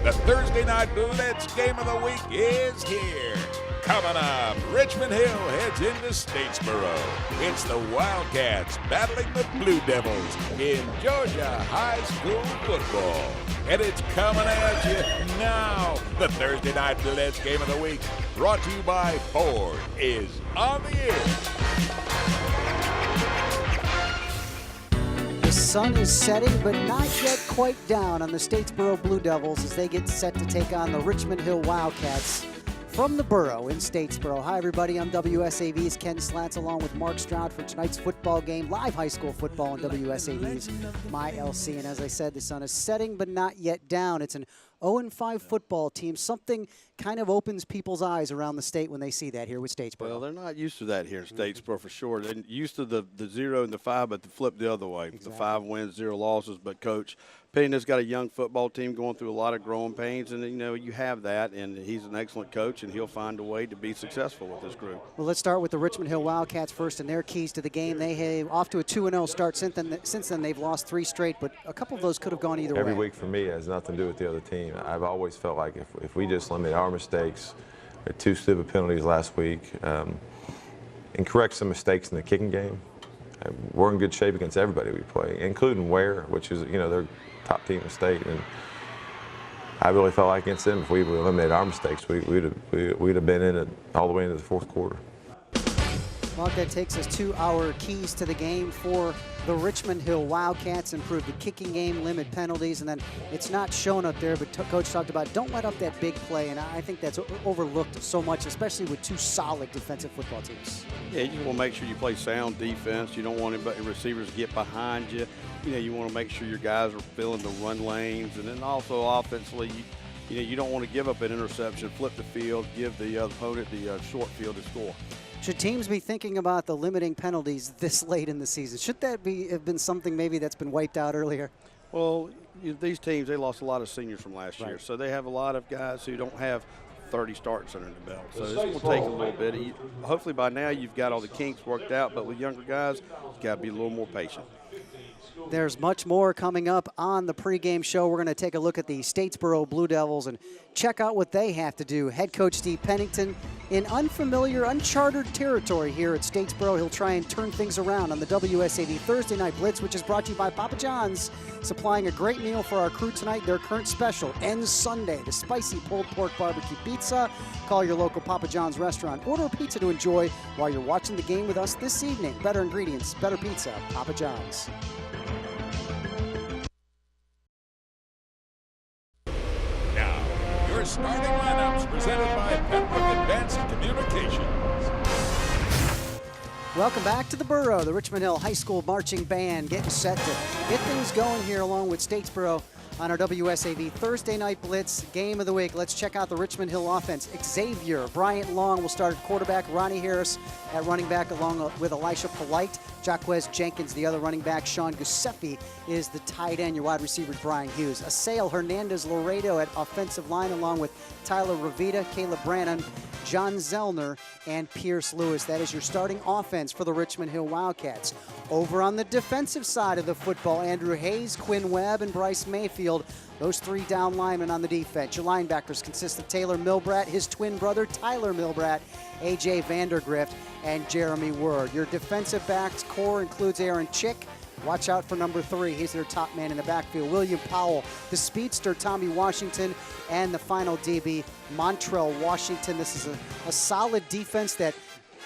The Thursday Night Blitz game of the week is here. Coming up, Richmond Hill heads into Statesboro. It's the Wildcats battling the Blue Devils in Georgia high school football. And it's coming at you now. The Thursday Night Blitz game of the week, brought to you by Ford, is on the air. The sun is setting, but not yet quite down on the Statesboro Blue Devils as they get set to take on the Richmond Hill Wildcats from the Borough in Statesboro. Hi, everybody. I'm WSAV's Ken Slats along with Mark Stroud for tonight's football game, live high school football on WSAV's My LC. And as I said, the sun is setting, but not yet down. It's an 0-5 football team. Something kind of opens people's eyes around the state when they see that here with Statesboro. Well, they're not used to that here in Statesboro for sure. They're used to the 0 and the 5, but the flip the other way. Exactly. The 5 wins, 0 losses. But Coach Penn has got a young football team going through a lot of growing pains, and, you know, you have that, and he's an excellent coach, and he'll find a way to be successful with this group. Well, let's start with the Richmond Hill Wildcats first and their keys to the game. They have off to a 2-0 start. Since then, they've lost 3 straight, but a couple of those could have gone either way. Every week for me has nothing to do with the other team. I've always felt like if we just limit our mistakes, we had 2 stupid penalties last week, and correct some mistakes in the kicking game, we're in good shape against everybody we play, including Ware, which is, you know, they're top team in the state. And I really felt like against them, if we would eliminate our mistakes, we'd have been in it all the way into the fourth quarter. Well, that takes us to our keys to the game for the Richmond Hill Wildcats. Improve the kicking game, limit penalties, and then it's not shown up there, but Coach talked about don't let up that big play, and I think that's overlooked so much, especially with 2 solid defensive football teams. Yeah, you just want to make sure you play sound defense. You don't want anybody, receivers to get behind you. You know, you want to make sure your guys are filling the run lanes, and then also offensively, you don't want to give up an interception, flip the field, give the opponent the short field to score. Should teams be thinking about the limiting penalties this late in the season? Should that have been something maybe that's been wiped out earlier? Well, these teams, they lost a lot of seniors from last year, so they have a lot of guys who don't have 30 starts under the belt. So it's going to take a little bit. Hopefully by now you've got all the kinks worked out, but with younger guys, you've got to be a little more patient. There's much more coming up on the pregame show. We're going to take a look at the Statesboro Blue Devils and check out what they have to do. Head coach Steve Pennington in unfamiliar, uncharted territory here at Statesboro. He'll try and turn things around on the WSAV Thursday Night Blitz, which is brought to you by Papa John's, supplying a great meal for our crew tonight. Their current special ends Sunday, the spicy pulled pork barbecue pizza. Call your local Papa John's restaurant. Order a pizza to enjoy while you're watching the game with us this evening. Better ingredients, better pizza, Papa John's. Starting lineups presented by Pembroke Advanced Communications. Welcome back to the Borough. The Richmond Hill High School Marching Band getting set to get things going here along with Statesboro on our WSAV Thursday Night Blitz game of the week. Let's check out the Richmond Hill offense. Xavier Bryant Long will start at quarterback. Ronnie Harris at running back along with Elisha Polite. Jaquez Jenkins, the other running back. Sean Giuseppe is the tight end. Your wide receiver, Brian Hughes. Assail Hernandez Laredo at offensive line along with Tyler Ravita, Caleb Brannon, John Zellner, and Pierce Lewis. That is your starting offense for the Richmond Hill Wildcats. Over on the defensive side of the football, Andrew Hayes, Quinn Webb, and Bryce Mayfield. Those 3 down linemen on the defense. Your linebackers consist of Taylor Milbrat, his twin brother Tyler Milbrat, A.J. Vandergrift, and Jeremy Word. Your defensive backs core includes Aaron Chick. Watch out for number 3. He's their top man in the backfield. William Powell, the speedster Tommy Washington, and the final DB, Montrell Washington. This is a solid defense that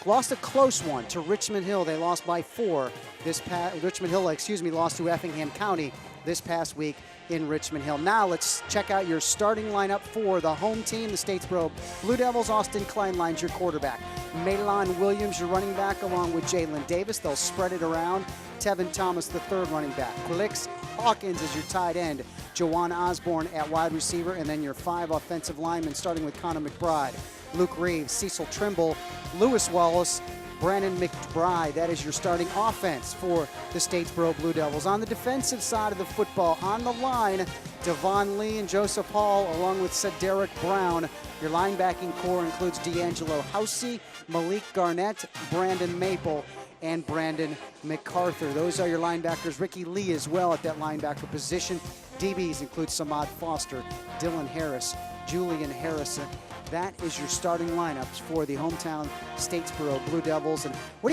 lost a close one to Richmond Hill. They lost by 4. Richmond Hill, lost to Effingham County this past week in Richmond Hill. Now let's check out your starting lineup for the home team, the Statesboro Blue Devils. Austin Kleinline's your quarterback. Maylon Williams, your running back, along with Jalen Davis. They'll spread it around. Tevin Thomas, the third running back. Felix Hawkins is your tight end. Jawan Osborne at wide receiver, and then your 5 offensive linemen, starting with Connor McBride, Luke Reeves, Cecil Trimble, Lewis Wallace, Brandon McBride. That is your starting offense for the Statesboro Blue Devils. On the defensive side of the football, on the line, Devon Lee and Joseph Hall, along with Cedric Brown. Your linebacking core includes D'Angelo Housey, Malik Garnett, Brandon Maple, and Brandon MacArthur. Those are your linebackers. Ricky Lee as well at that linebacker position. DBs include Samad Foster, Dylan Harris, Julian Harrison. That is your starting lineups for the hometown Statesboro Blue Devils. And what do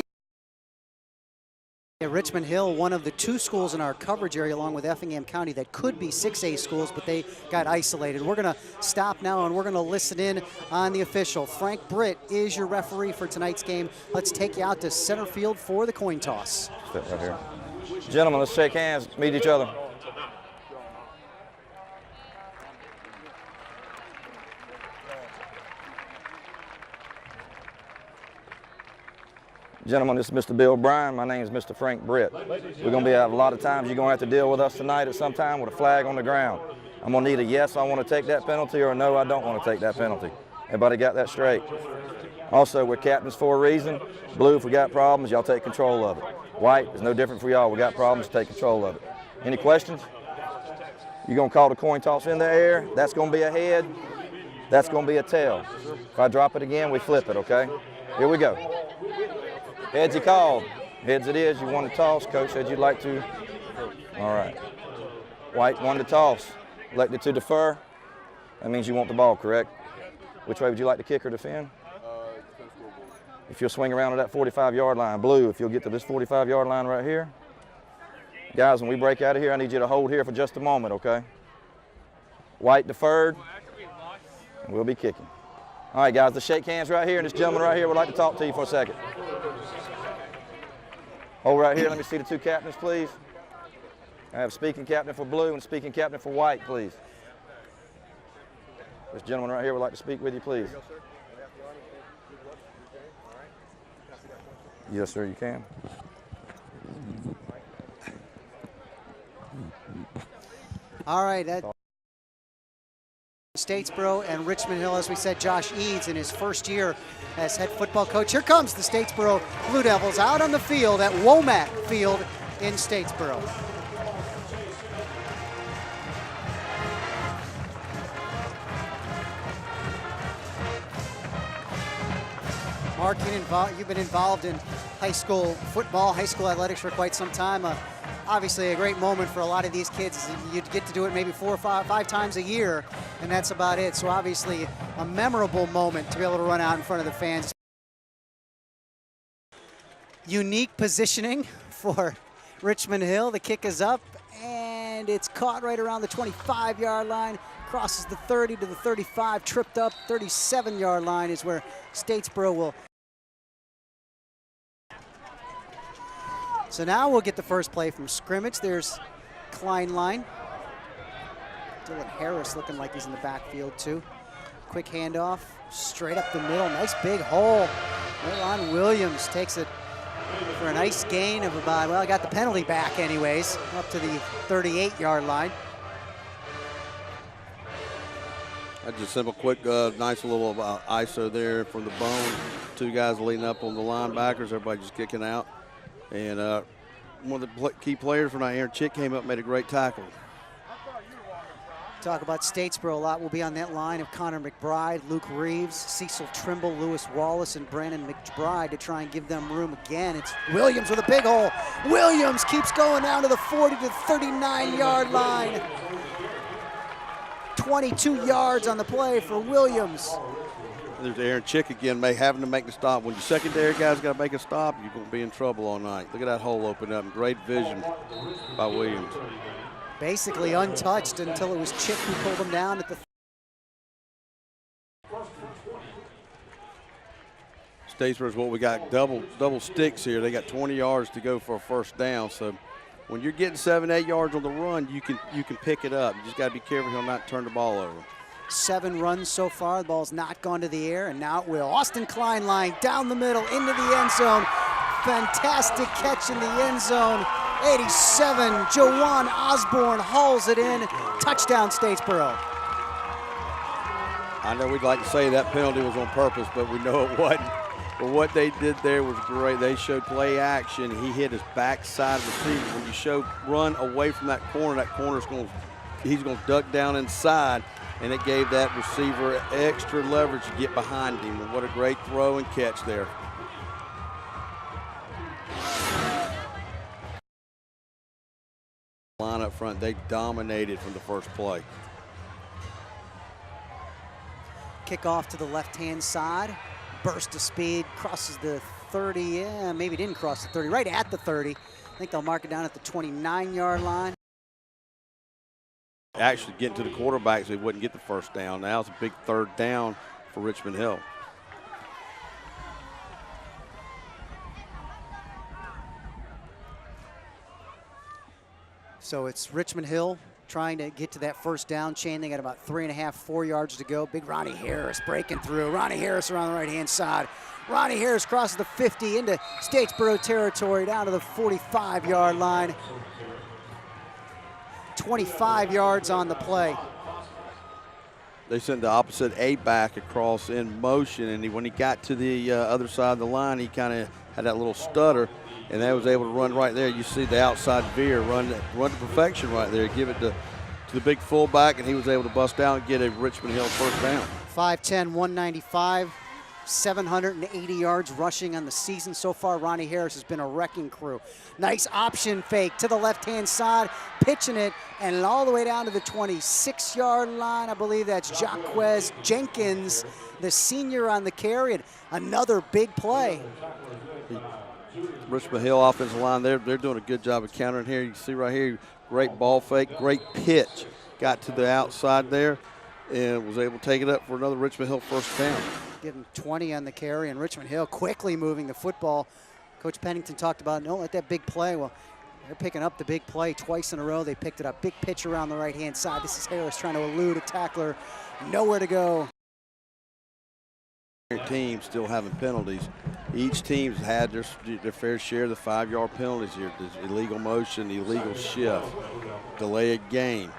you Richmond Hill, one of the 2 schools in our coverage area along with Effingham County that could be 6A schools, but they got isolated. We're going to stop now and we're going to listen in on the official. Frank Britt is your referee for tonight's game. Let's take you out to center field for the coin toss. Sit right here. Gentlemen, let's shake hands, meet each other. Gentlemen, this is Mr. Bill Bryan. My name is Mr. Frank Britt. We're going to have a lot of times you're going to have to deal with us tonight at some time with a flag on the ground. I'm going to need a yes, I want to take that penalty, or a no, I don't want to take that penalty. Everybody got that straight? Also, we're captains for a reason. Blue, if we got problems, y'all take control of it. White is no different for y'all. We got problems, take control of it. Any questions? You're going to call the coin toss in the air. That's going to be a head. That's going to be a tail. If I drop it again, we flip it, okay? Here we go. Heads he called. Heads it is. You won the toss. Coach said you'd like to. All right. White won the toss. Elected to defer. That means you want the ball, correct? Which way would you like to kick or defend? If you'll swing around to that 45-yard line. Blue, if you'll get to this 45-yard line right here. Guys, when we break out of here, I need you to hold here for just a moment, okay? White deferred. And we'll be kicking. All right, guys, let's shake hands right here. And this gentleman right here would like to talk to you for a second. Hold right here. Let me see the 2 captains, please. I have speaking captain for blue and speaking captain for white, please. This gentleman right here would like to speak with you, please. Yes, sir, you can. All right, Statesboro and Richmond Hill, as we said, Josh Eads in his first year as head football coach. Here comes the Statesboro Blue Devils out on the field at Womack Field in Statesboro. Mark, you've been involved in high school football, high school athletics for quite some time. Obviously a great moment for a lot of these kids. You get to do it maybe 4 or 5 times a year, and that's about it. So obviously a memorable moment to be able to run out in front of the fans. Unique positioning for Richmond Hill. The kick is up, and it's caught right around the 25-yard line. Crosses the 30 to the 35, tripped up. 37-yard line is where Statesboro will. So now we'll get the first play from scrimmage. There's Kleinline. Dylan Harris looking like he's in the backfield too. Quick handoff, straight up the middle. Nice big hole. Ron Williams takes it for a nice gain of about, well, I got the penalty back anyways, up to the 38-yard line. That's just simple, quick, nice little ISO there from the bone. 2 guys leading up on the linebackers. Everybody just kicking out. And one of the key players for Aaron Chick came up and made a great tackle. Talk about Statesboro a lot. We'll be on that line of Connor McBride, Luke Reeves, Cecil Trimble, Lewis Wallace, and Brandon McBride to try and give them room again. It's Williams with a big hole. Williams keeps going down to the 40 to 39-yard line. 22 yards on the play for Williams. There's Aaron Chick again, having to make the stop. When your secondary guy's got to make a stop, you're going to be in trouble all night. Look at that hole open up. Great vision by Williams. Basically untouched until it was Chick who pulled him down at the. Statesboro's what we got, double sticks here. They got 20 yards to go for a first down. So when you're getting 7, 8 yards on the run, you can pick it up. You just got to be careful he'll not turn the ball over. 7 runs so far. The ball's not gone to the air, and now it will. Austin Kleinline down the middle into the end zone. Fantastic catch in the end zone. 87, Jawan Osborne hauls it in. Touchdown, Statesboro. I know we'd like to say that penalty was on purpose, but we know it wasn't. But what they did there was great. They showed play action. He hit his backside receiver. When you show run away from that corner's he's going to duck down inside. And it gave that receiver extra leverage to get behind him. And what a great throw and catch there. Lineup front. They dominated from the first play. Kickoff to the left-hand side. Burst of speed, crosses the 30. Yeah, maybe didn't cross the 30, right at the 30. I think they'll mark it down at the 29-yard line. Actually getting to the quarterback so he wouldn't get the first down. Now it's a big third down for Richmond Hill. So it's Richmond Hill trying to get to that first down chain. They got about 3.5, 4 yards to go. Big Ronnie Harris breaking through. Ronnie Harris around the right-hand side. Ronnie Harris crosses the 50 into Statesboro territory down to the 45-yard line. 25 yards on the play. They sent the opposite A-back across in motion, and when he got to the other side of the line, he kind of had that little stutter, and they was able to run right there. You see the outside veer, run to perfection right there, give it to the big fullback, and he was able to bust out and get a Richmond Hill first down. 5'10", 195, 780 yards rushing on the season so far. Ronnie Harris has been a wrecking crew. Nice option fake to the left-hand side, pitching it, and all the way down to the 26-yard line. I believe that's Jaquez Jenkins, the senior on the carry, and another big play. Richmond Hill offensive line, they're doing a good job of countering here. You can see right here, great ball fake, great pitch. Got to the outside there and was able to take it up for another Richmond Hill first down. Give him 20 on the carry, and Richmond Hill quickly moving the football. Coach Pennington talked about, don't let that big play. Well, they're picking up the big play twice in a row. They picked it up. Big pitch around the right-hand side. This is Harris trying to elude a tackler. Nowhere to go. Team still having penalties. Each team's had their fair share of the 5-yard penalties here. There's illegal motion, illegal shift, delay a game.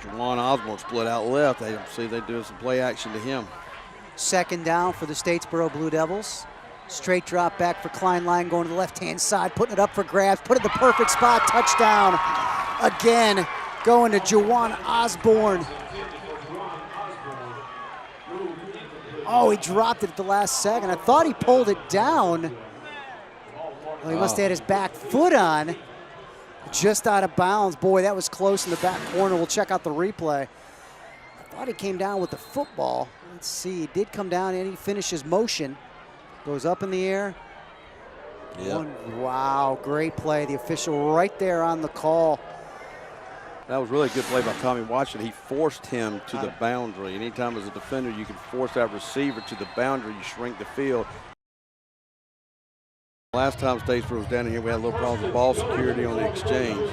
Juwan Osborne split out left. They see they're doing some play action to him. Second down for the Statesboro Blue Devils. Straight drop back for Kleinlein going to the left-hand side, putting it up for grabs, put it in the perfect spot, touchdown. Again, going to Juwan Osborne. Oh, he dropped it at the last second. I thought he pulled it down. Well, he must have had his back foot on. Just out of bounds. Boy, that was close in the back corner. We'll check out the replay. I thought he came down with the football. Let's see. He did come down and he finishes motion. Goes up in the air. Yep. Wow, great play. The official right there on the call. That was really a good play by Tommy Watson. He forced him to the boundary. Anytime as a defender you can force that receiver to the boundary, you shrink the field. Last time Statesboro was down here, we had a little problem with ball security on the exchange.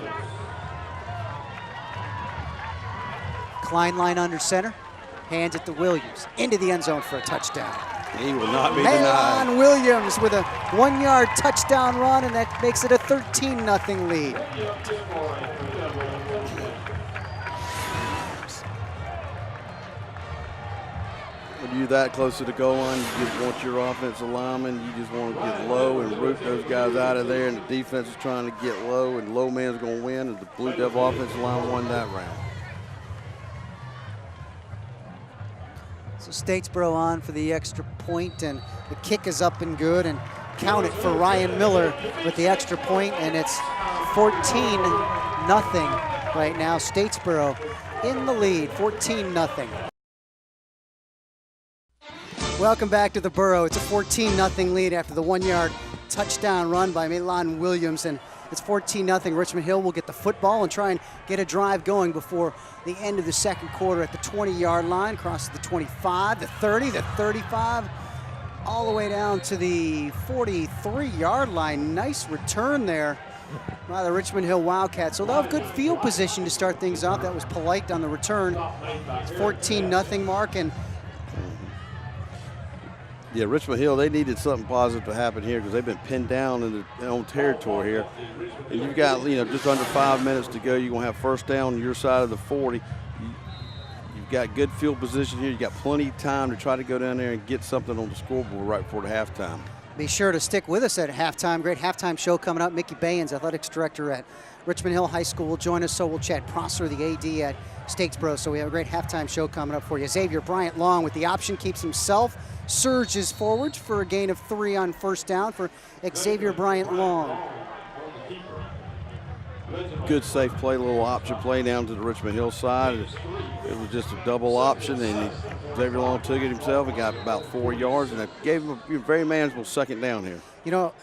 Kleinlein under center, hands it to Williams, into the end zone for a touchdown. He will not be denied. Maylon Williams with a 1-yard touchdown run, and that makes it a 13-0 lead. When you're that close to the goal line, you just want your offensive lineman, you just want to get low and root those guys out of there, and the defense is trying to get low, and low man's going to win, and the Blue Devil offensive line won that round. So Statesboro on for the extra point, and the kick is up and good, and count it for Ryan Miller with the extra point, and it's 14-0 right now. Statesboro in the lead, 14-0. Welcome back to the Borough. It's a 14-0 lead after the 1-yard touchdown run by Maylon Williams, and it's 14-0. Richmond Hill will get the football and try and get a drive going before the end of the second quarter at the 20-yard line. Crosses the 25, the 30, the 35, all the way down to the 43-yard line. Nice return there by the Richmond Hill Wildcats. So they'll have good field position to start things off. That was polite on the return. It's 14-0 mark, and yeah, Richmond Hill, they needed something positive to happen here because they've been pinned down in their own territory here. And you've got, just under 5 minutes to go. You're going to have first down on your side of the 40. You've got good field position here. You've got plenty of time to try to go down there and get something on the scoreboard right before the halftime. Be sure to stick with us at halftime. Great halftime show coming up. Mickey Bayens, athletics director at Richmond Hill High School, will join us. So will Chad Prosser, the AD at Statesboro. So we have a great halftime show coming up for you. Xavier Bryant Long with the option, keeps himself, surges forward for a gain of 3 on first down for Xavier Bryant Long. Good safe play, little option play down to the Richmond Hill side. It was just a double option, and Xavier Long took it himself and got about 4 yards, and it gave him a very manageable second down here. You know,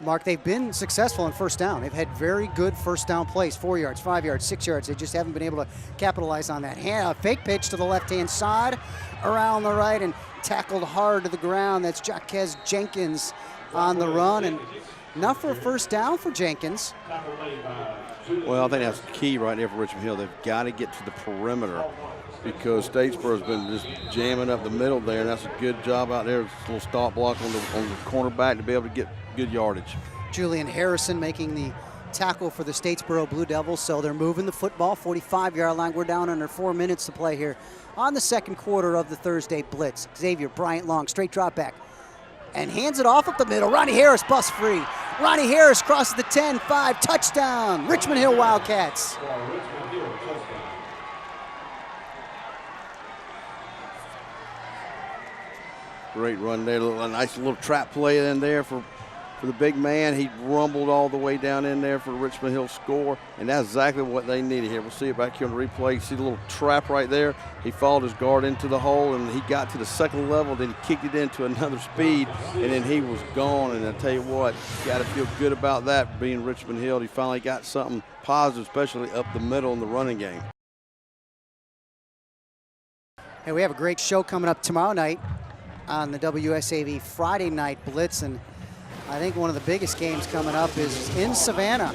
Mark, they've been successful on first down. They've had very good first down plays, 4 yards, 5 yards, 6 yards. They just haven't been able to capitalize on that. Fake pitch to the left-hand side, around the right, and tackled hard to the ground. That's Jaquez Jenkins on the run, and enough for a first down for Jenkins. Well, I think that's key right there for Richmond Hill. They've got to get to the perimeter because Statesboro's been just jamming up the middle there, and that's a good job out there. It's a little stop block on the cornerback to be able to get good yardage. Julian Harrison making the tackle for the Statesboro Blue Devils, so they're moving the football, 45-yard line. We're down under 4 minutes to play here on the second quarter of the Thursday Blitz. Xavier Bryant Long, straight drop back, and hands it off up the middle. Ronnie Harris bust free. Ronnie Harris crosses the 10-5, touchdown, Richmond Hill Wildcats. Great run there, a nice little trap play in there for the big man. He rumbled all the way down in there for the Richmond Hill score, and that's exactly what they needed here. We'll see it back here on the replay. You see the little trap right there. He followed his guard into the hole, and he got to the second level, then he kicked it into another speed, and then he was gone. And I tell you what, you got to feel good about that being Richmond Hill. He finally got something positive, especially up the middle in the running game. Hey, we have a great show coming up tomorrow night on the WSAV Friday Night Blitz, and I think one of the biggest games coming up is in Savannah.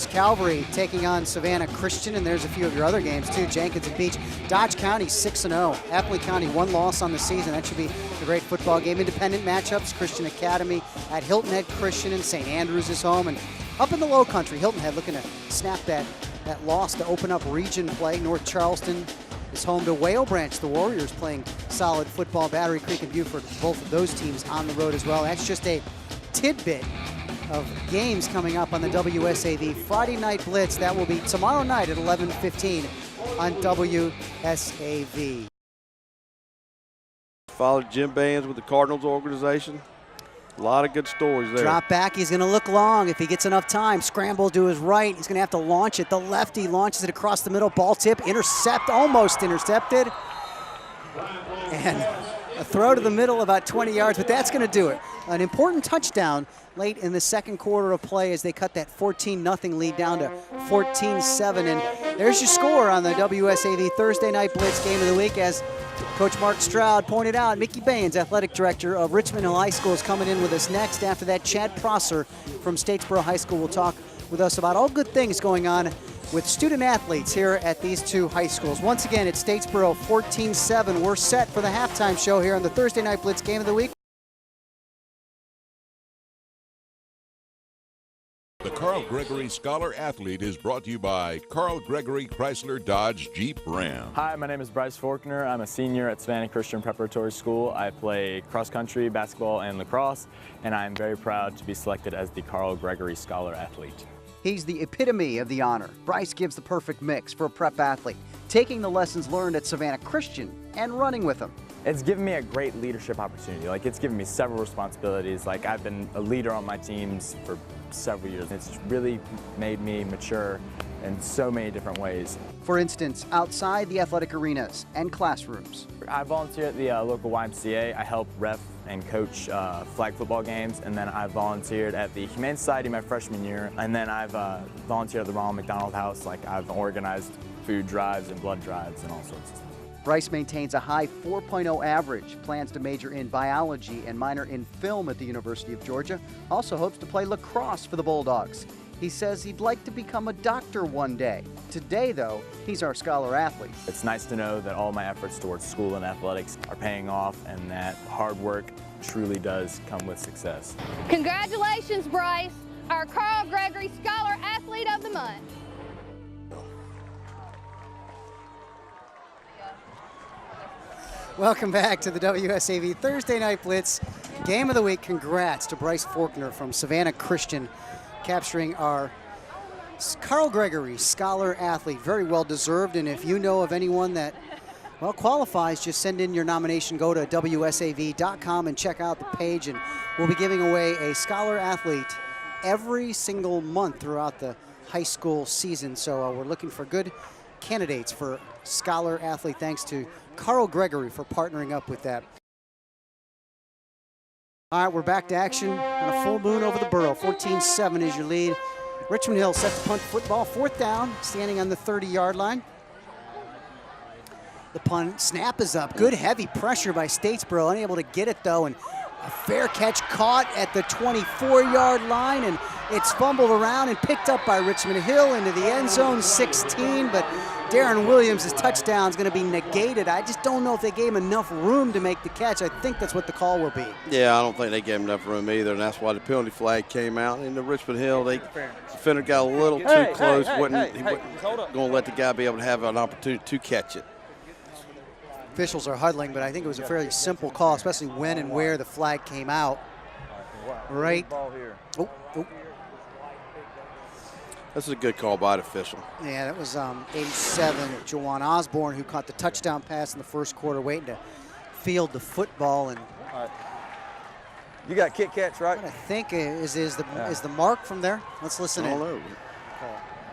Calvary taking on Savannah Christian, and there's a few of your other games too. Jenkins and Beach. Dodge County 6-0. Appley County 1 loss on the season. That should be a great football game. Independent matchups, Christian Academy at Hilton Head Christian, and St. Andrews is home. And up in the Low Country, Hilton Head looking to snap that loss to open up region play. North Charleston is home to Whale Branch. The Warriors playing solid football. Battery Creek and Buford, both of those teams on the road as well. That's just a tidbit of games coming up on the WSAV Friday Night Blitz. That will be tomorrow night at 11:15 on WSAV. Followed Jim Bayens with the Cardinals organization. A lot of good stories there. Drop back, he's gonna look long if he gets enough time. Scramble to his right, he's gonna have to launch it. The lefty launches it across the middle, ball tip, almost intercepted. And a throw to the middle about 20 yards, but that's gonna do it. An important touchdown late in the second quarter of play as they cut that 14-0 lead down to 14-7. And there's your score on the WSAV Thursday Night Blitz Game of the Week. As Coach Mark Stroud pointed out, Mickey Bayens, athletic director of Richmond Hill High School, is coming in with us next. After that, Chad Prosser from Statesboro High School will talk with us about all good things going on with student athletes here at these two high schools. Once again, it's Statesboro 14-7. We're set for the halftime show here on the Thursday Night Blitz Game of the Week. The Carl Gregory Scholar Athlete is brought to you by Carl Gregory Chrysler Dodge Jeep Ram. Hi, my name is Bryce Faulkner. I'm a senior at Savannah Christian Preparatory School. I play cross country, basketball, and lacrosse, and I'm very proud to be selected as the Carl Gregory Scholar Athlete. He's the epitome of the honor. Bryce gives the perfect mix for a prep athlete, taking the lessons learned at Savannah Christian and running with them. It's given me a great leadership opportunity. It's given me several responsibilities. I've been a leader on my teams for several years. It's really made me mature in so many different ways. For instance, outside the athletic arenas and classrooms. I volunteer at the local YMCA. I help ref and coach flag football games, and then I volunteered at the Humane Society my freshman year, and then I've volunteered at the Ronald McDonald House. I've organized food drives and blood drives and all sorts of stuff. Bryce maintains a high 4.0 average, plans to major in biology and minor in film at the University of Georgia, also hopes to play lacrosse for the Bulldogs. He says he'd like to become a doctor one day. Today, though, he's our scholar athlete. It's nice to know that all my efforts towards school and athletics are paying off and that hard work truly does come with success. Congratulations, Bryce, our Carl Gregory Scholar Athlete of the Month. Welcome back to the WSAV Thursday Night Blitz Game of the Week. Congrats to Bryce Faulkner from Savannah Christian, capturing our Carl Gregory Scholar Athlete. Very well deserved, and if you know of anyone that, well, qualifies, just send in your nomination. Go to WSAV.com and check out the page, and we'll be giving away a Scholar Athlete every single month throughout the high school season. So we're looking for good candidates for Scholar Athlete. Thanks to Carl Gregory for partnering up with that. All right, we're back to action on a full moon over the borough. 14-7 is your lead. Richmond Hill set to punt football. 4th down, standing on the 30-yard line. The punt snap is up. Good heavy pressure by Statesboro. Unable to get it, though, and a fair catch caught at the 24-yard line, and it's fumbled around and picked up by Richmond Hill into the end zone, 16, but Darren Williams' touchdown is going to be negated. I just don't know if they gave him enough room to make the catch. I think that's what the call will be. Yeah, I don't think they gave him enough room either, and that's why the penalty flag came out. And the Richmond Hill, the defender got a little too close. He wasn't going to let the guy be able to have an opportunity to catch it. Officials are huddling, but I think it was a fairly simple call, especially when and where the flag came out. Right. Oh. This is a good call by the official. Yeah, that was 87, Jawan Osborne, who caught the touchdown pass in the first quarter, waiting to field the football. And you got kick catch, right? What I think is the mark from there. Let's listen in.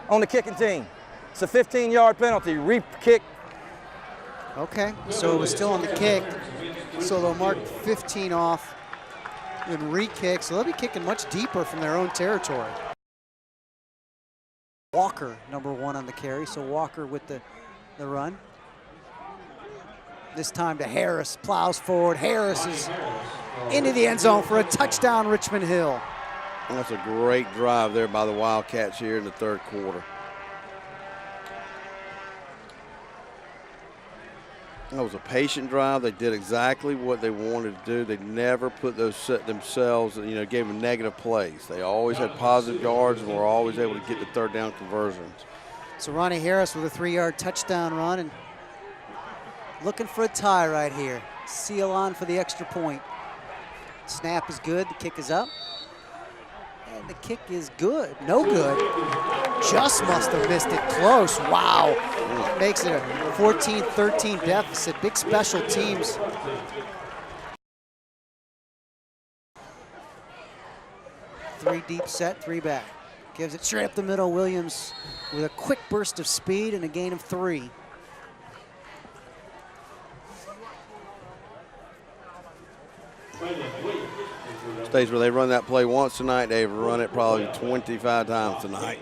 On the kicking team, it's a 15-yard penalty. Re-kick. Okay, so it was still on the kick. So they'll mark 15 off and re-kick. So they'll be kicking much deeper from their own territory. Walker, number 1 on the carry. So Walker with the run. This time to Harris, plows forward. Harris is into the end zone for a touchdown, Richmond Hill. That's a great drive there by the Wildcats here in the 3rd quarter. That was a patient drive. They did exactly what they wanted to do. They never put themselves, gave them negative plays. They always had positive yards and were always able to get the 3rd down conversions. So Ronnie Harris with a 3-yard touchdown run and looking for a tie right here. Seal on for the extra point. Snap is good. The kick is up. And the kick is good. No good. Just must have missed it close. Wow. Makes it a 14-13 deficit. Big special teams. Three deep set, 3 back. Gives it straight up the middle. Williams with a quick burst of speed and a gain of 3. Stage where they run that play once tonight, they've run it probably 25 times tonight.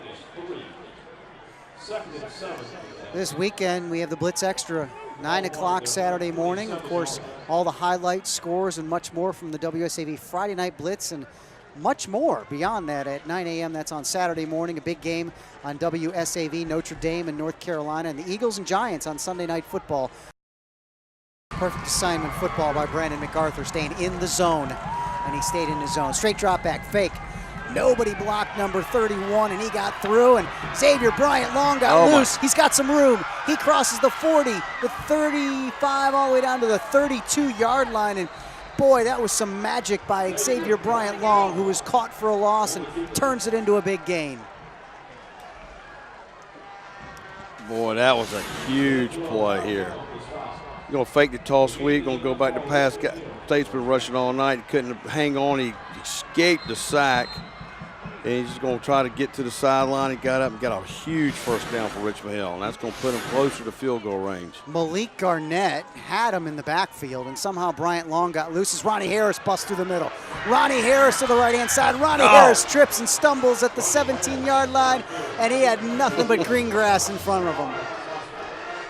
This weekend, we have the Blitz Extra, 9 o'clock Saturday morning. Of course, all the highlights, scores, and much more from the WSAV Friday Night Blitz, and much more beyond that at 9 a.m. That's on Saturday morning. A big game on WSAV, Notre Dame and North Carolina, and the Eagles and Giants on Sunday Night Football. Perfect assignment football by Brandon MacArthur, staying in the zone, and he stayed in his zone. Straight drop back, fake. Nobody blocked number 31, and he got through, and Xavier Bryant Long got loose. He's got some room. He crosses the 40, the 35, all the way down to the 32-yard line, and boy, that was some magic by Xavier Bryant Long, who was caught for a loss and turns it into a big gain. Boy, that was a huge play here. He's going to fake the toss sweep, going to go back to pass. State's been rushing all night. He couldn't hang on. He escaped the sack. And he's just going to try to get to the sideline. He got up and got a huge 1st down for Richmond Hill, and that's going to put him closer to field goal range. Malik Garnett had him in the backfield, and somehow Bryant Long got loose as Ronnie Harris busts through the middle. Ronnie Harris to the right-hand side. Ronnie Harris trips and stumbles at the 17-yard line, and he had nothing but green grass in front of him.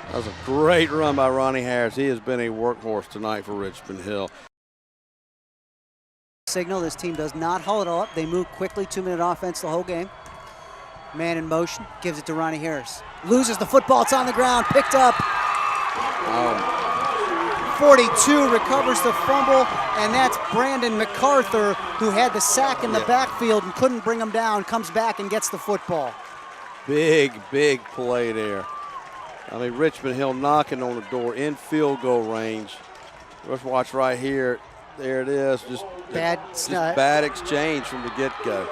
That was a great run by Ronnie Harris. He has been a workhorse tonight for Richmond Hill. Signal, this team does not huddle up. They move quickly, 2-minute offense the whole game. Man in motion, gives it to Ronnie Harris. Loses the football, it's on the ground, picked up. 42 recovers the fumble, and that's Brandon MacArthur, who had the sack in the backfield and couldn't bring him down, comes back and gets the football. Big play there. I mean, Richmond Hill knocking on the door in field goal range. Let's watch right here. There it is. Just bad exchange from the get-go.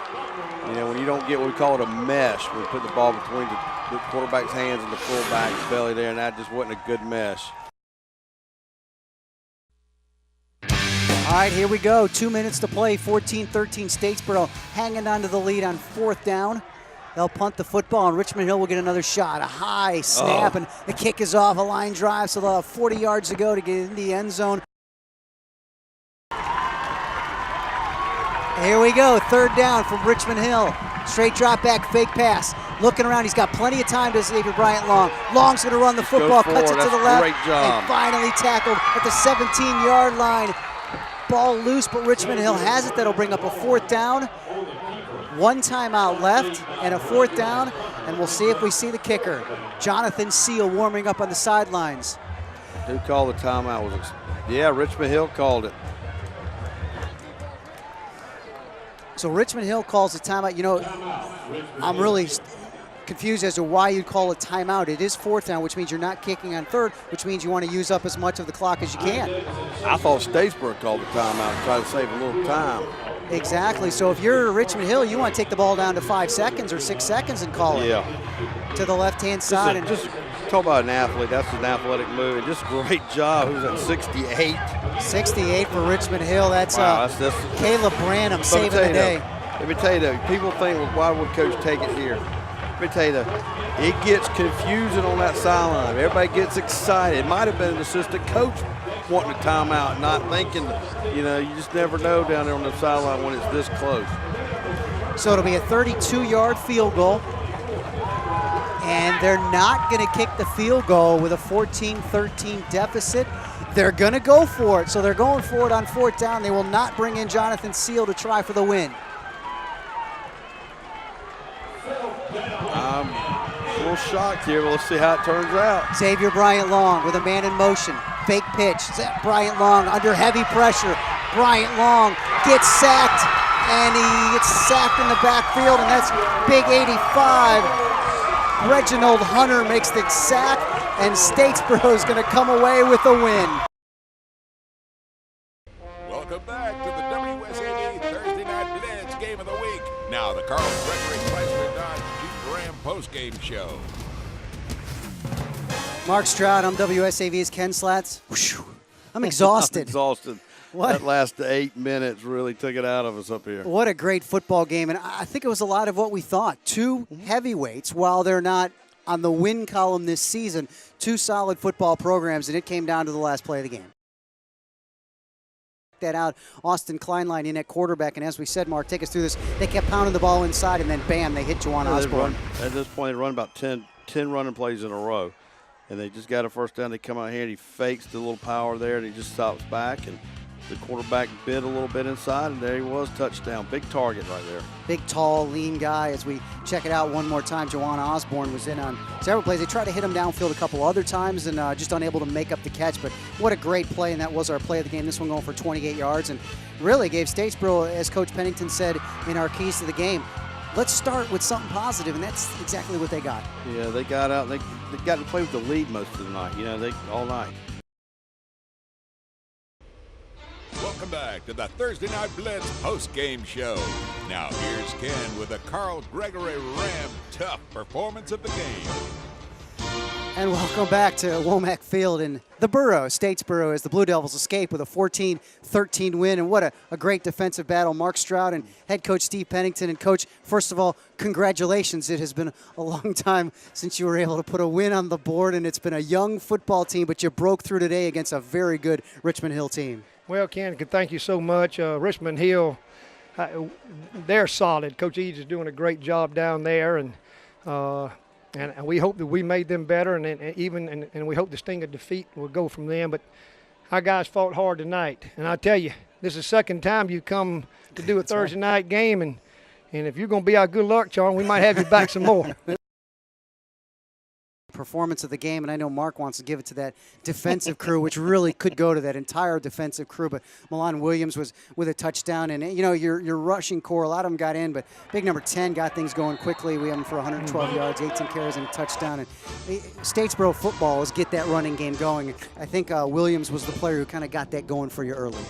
You know, when you don't get what we call it a mesh, we put the ball between the quarterback's hands and the fullback's belly there, and that just wasn't a good mesh. All right, here we go. 2 minutes to play. 14-13 Statesboro hanging on to the lead on 4th down. They'll punt the football, and Richmond Hill will get another shot. A high snap, and the kick is off. A line drive, so they'll have 40 yards to go to get in the end zone. Here we go, 3rd down from Richmond Hill. Straight drop back, fake pass. Looking around, he's got plenty of time to Xavier Bryant Long. Long's going to run the football, cuts it to the left, great job. and finally tackled at the 17-yard line. Ball loose, but Richmond Hill has it. That'll bring up a 4th down. 1 timeout left and a 4th down, and we'll see if we see the kicker. Jonathan Seal warming up on the sidelines. Who called the timeout? Yeah, Richmond Hill called it. So Richmond Hill calls a timeout. You know, I'm really confused as to why you'd call a timeout. It is 4th down, which means you're not kicking on 3rd, which means you want to use up as much of the clock as you can. I thought Statesboro called the timeout to try to save a little time. Exactly. So if you're Richmond Hill, you want to take the ball down to 5 seconds or 6 seconds and call it to the left-hand side. Just talk about an athlete. That's an athletic move. And just great job. Who's at 68? 68 for Richmond Hill. That's Caleb Branham saving the day. Let me tell you, though, people think, well, why would Coach take it here? Let me tell you, though, it gets confusing on that sideline. Everybody gets excited. It might have been an assistant coach wanting a timeout, not thinking, you know, you just never know down there on the sideline when it's this close. So it'll be a 32-yard field goal. And they're not going to kick the field goal with a 14-13 deficit. They're going to go for it. So they're going for it on 4th down. They will not bring in Jonathan Seal to try for the win. I'm a little shocked here, but let's see how it turns out. Xavier Bryant Long with a man in motion. Fake pitch. Bryant Long under heavy pressure. Bryant Long gets sacked, and he gets sacked in the backfield, and that's big 85. Reginald Hunter makes the sack, and Statesboro is going to come away with a win. Welcome back to the WSAV Thursday Night Blitz Game of the Week. Now the Carl Gregory Flaxer Dodge Jeep Ram postgame show. Mark Stroud, I'm WSAV's Ken Slats. I'm exhausted. I'm exhausted. What? That last 8 minutes really took it out of us up here. What a great football game, and I think it was a lot of what we thought. 2 heavyweights, while they're not on the win column this season, 2 solid football programs, and it came down to the last play of the game. That out, Austin Kleinlein in at quarterback, and as we said, Mark, take us through this. They kept pounding the ball inside, and then bam, they hit Juwan Osborne. At this point, they run about 10 running plays in a row, and they just got a first down. They come out here, and he fakes the little power there, and he just stops back, and the quarterback bit a little bit inside, and there he was, touchdown. Big target right there. Big, tall, lean guy. As we check it out one more time, Juwan Osborne was in on several plays. They tried to hit him downfield a couple other times and just unable to make up the catch, but what a great play, and that was our play of the game. This one going for 28 yards, and really gave Statesboro, as Coach Pennington said in our keys to the game, let's start with something positive, and that's exactly what they got. Yeah, they got out. They got to play with the lead most of the night, you know, all night. Welcome back to the Thursday Night Blitz post-game show. Now here's Ken with the Carl Gregory Ram tough performance of the game. And welcome back to Womack Field in the Borough, Statesboro, as the Blue Devils escape with a 14-13 win. And what a great defensive battle. Mark Stroud and head coach Steve Pennington. And coach, first of all, congratulations. It has been a long time since you were able to put a win on the board, and it's been a young football team, but you broke through today against a very good Richmond Hill team. Well, Ken, thank you so much. Richmond Hill, they're solid. Coach Eads is doing a great job down there, and we hope that we made them better, and we hope the sting of defeat will go from them. But our guys fought hard tonight, and I tell you, this is the second time you come to do a Thursday night game, and if you're going to be our good luck charm, we might have you back some more. performance of the game, and I know Mark wants to give it to that defensive crew, which really could go to that entire defensive crew. But Milan Williams was with a touchdown, and you know your rushing core, a lot of them got in, but big number 10 got things going quickly. We have him for 112 yards, 18 carries, and a touchdown. And Statesboro football is get that running game going. I think Williams was the player who kind of got that going for you early.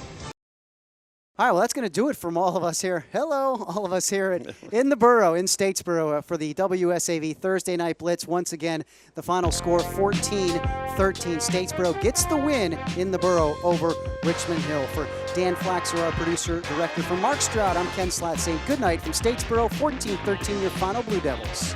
All right, well, that's going to do it from all of us here. Hello, all of us here in the borough, in Statesboro, for the WSAV Thursday Night Blitz. Once again, the final score, 14-13. Statesboro gets the win in the borough over Richmond Hill. For Dan Flaxer, our producer, director, for Mark Stroud, I'm Ken Slatt saying good night from Statesboro, 14-13, your final Blue Devils.